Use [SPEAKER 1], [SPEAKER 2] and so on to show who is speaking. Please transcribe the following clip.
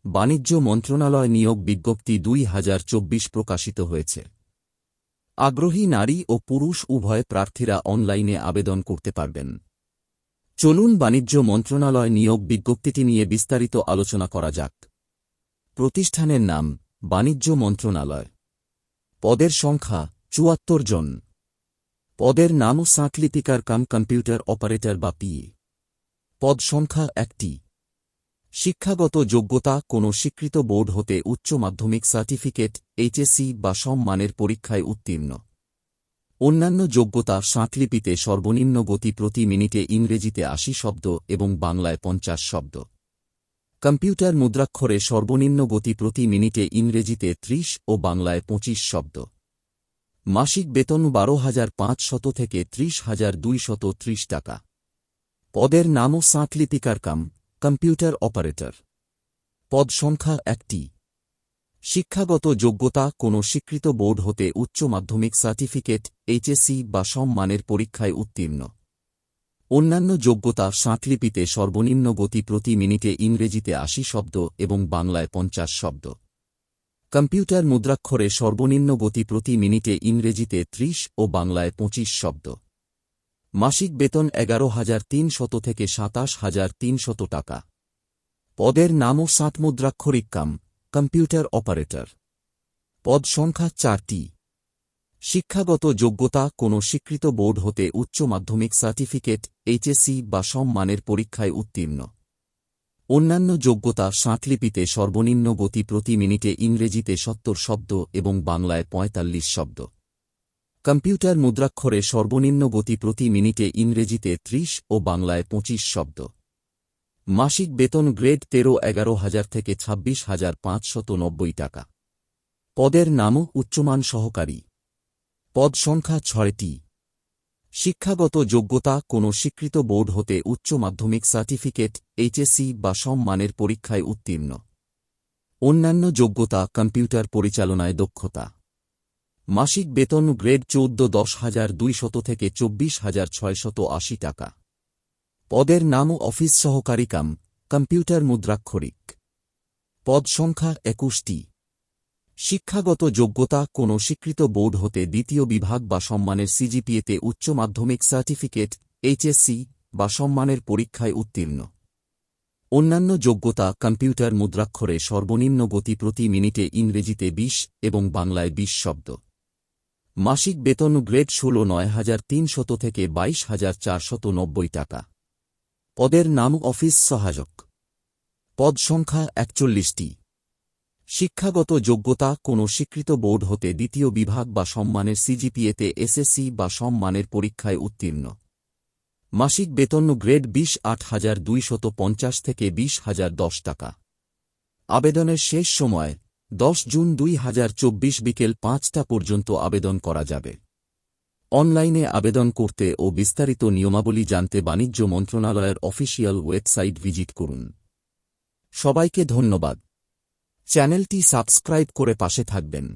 [SPEAKER 1] বাণিজ্য মন্ত্রণালয় নিয়োগ বিজ্ঞপ্তি ২০২৪ প্রকাশিত হয়েছে। আগ্রহী নারী ও পুরুষ উভয় প্রার্থীরা অনলাইনে আবেদন করতে পারবেন। চলুন বাণিজ্য মন্ত্রণালয় নিয়োগ বিজ্ঞপ্তিটি নিয়ে বিস্তারিত আলোচনা করা যাক। প্রতিষ্ঠানের নাম বাণিজ্য মন্ত্রণালয়। পদের সংখ্যা ৭৪ জন। পদের নাম সাঁকলিপিকার কাম কম্পিউটার অপারেটর বা পিএ। পদ সংখ্যা ১টি। শিক্ষাগত যোগ্যতা কোনো স্বীকৃত বোর্ড হতে উচ্চ মাধ্যমিক সার্টিফিকেট, এইচএসসি বা সমমানের পরীক্ষায় উত্তীর্ণ। অন্যান্য যোগ্যতা সাঁকলিপিতে সর্বনিম্ন গতি প্রতি মিনিটে ইংরেজিতে ৮০ শব্দ এবং বাংলায় ৫০ শব্দ। কম্পিউটার মুদ্রাক্ষরে সর্বনিম্ন গতি প্রতি মিনিটে ইংরেজিতে ৩০ ও বাংলায় ২৫ শব্দ। মাসিক বেতন ১২,৫০০ থেকে ৩০,২৩০ টাকা। পদের নামও সাঁকলিপিকার কাম কম্পিউটার অপারেটর। পদ সংখ্যা ১টি। শিক্ষাগত যোগ্যতা কোনো স্বীকৃত বোর্ড হতে উচ্চ মাধ্যমিক সার্টিফিকেট, এইচএসসি বা সমমানের পরীক্ষায় উত্তীর্ণ। অন্যান্য যোগ্যতা সাঁকলিপিতে সর্বনিম্ন গতি প্রতি মিনিটে ইংরেজিতে ৮০ শব্দ এবং বাংলায় ৫০ শব্দ। কম্পিউটার মুদ্রাক্ষরে সর্বনিম্ন গতি প্রতি মিনিটে ইংরেজিতে ৩০ ও বাংলায় ২৫ শব্দ। মাসিক বেতন ১১,৩০০ থেকে ২৭,৩০০ টাকা। পদের নামও সাঁতমুদ্রাক্ষরিক কাম কম্পিউটার অপারেটর। পদ সংখ্যা ৪টি। শিক্ষাগত যোগ্যতা কোনো স্বীকৃত বোর্ড হতে উচ্চ মাধ্যমিক সার্টিফিকেট, এইচএসসি বা সমমানের পরীক্ষায় উত্তীর্ণ। অন্যান্য যোগ্যতা সাঁকলিপিতে সর্বনিম্ন গতি প্রতি মিনিটে ইংরেজিতে ৭০ শব্দ এবং বাংলায় ৪৫ শব্দ। কম্পিউটার মুদ্রাক্ষরে সর্বনিম্ন গতি প্রতি মিনিটে ইংরেজিতে ৩০ ও বাংলায় ২৫ শব্দ। মাসিক বেতন গ্রেড ১৩ ১১,০০০ থেকে ২৬,৫৯০ টাকা। পদের নামও উচ্চমান সহকারী। পদ সংখ্যা ৬টি। শিক্ষাগত যোগ্যতা কোনো স্বীকৃত বোর্ড হতে উচ্চ মাধ্যমিক সার্টিফিকেট, এইচএসসি বা সমমানের পরীক্ষায় উত্তীর্ণ। অন্যান্য যোগ্যতা কম্পিউটার পরিচালনায় দক্ষতা। মাসিক বেতন গ্রেড ১৪ ১০,২০০ থেকে ২৪,৬৮০ টাকা। পদের নামও অফিস সহকারী কাম কম্পিউটার মুদ্রাক্ষরিক। পদ সংখ্যা ২১টি। শিক্ষাগত যোগ্যতা কোনো স্বীকৃত বোর্ড হতে দ্বিতীয় বিভাগ বা সম্মানের সিজিপিএতে উচ্চ মাধ্যমিক সার্টিফিকেট, এইচএসসি বা সম্মানের পরীক্ষায় উত্তীর্ণ। অন্যান্য যোগ্যতা কম্পিউটার মুদ্রাক্ষরে সর্বনিম্ন গতি প্রতি মিনিটে ইংরেজিতে ২০ এবং বাংলায় ২০ শব্দ। মাসিক বেতন গ্রেড ১৬ ৯,৩০০ থেকে ২২,৪৯০ টাকা। পদের নাম অফিস সহায়ক। পদ সংখ্যা ৪১টি। শিক্ষাগত যোগ্যতা কোনো স্বীকৃত বোর্ড হতে দ্বিতীয় বিভাগ বা সম্মানের সিজিপিএতে এসএসসি বা সমমানের পরীক্ষায় উত্তীর্ণ। মাসিক বেতন গ্রেড ২০ ৮,২৫০ থেকে ২০,০১০ টাকা। আবেদনের শেষ সময় ১০ জুন ২০২৪ বিকেল ৫টা পর্যন্ত আবেদন করা যাবে। অনলাইনে আবেদন করতে ও বিস্তারিত নিয়মাবলী জানতে বাণিজ্য মন্ত্রণালয়ের অফিসিয়াল ওয়েবসাইট ভিজিট করুন। সবাইকে ধন্যবাদ। চ্যানেলটি সাবস্ক্রাইব করে পাশে থাকবেন।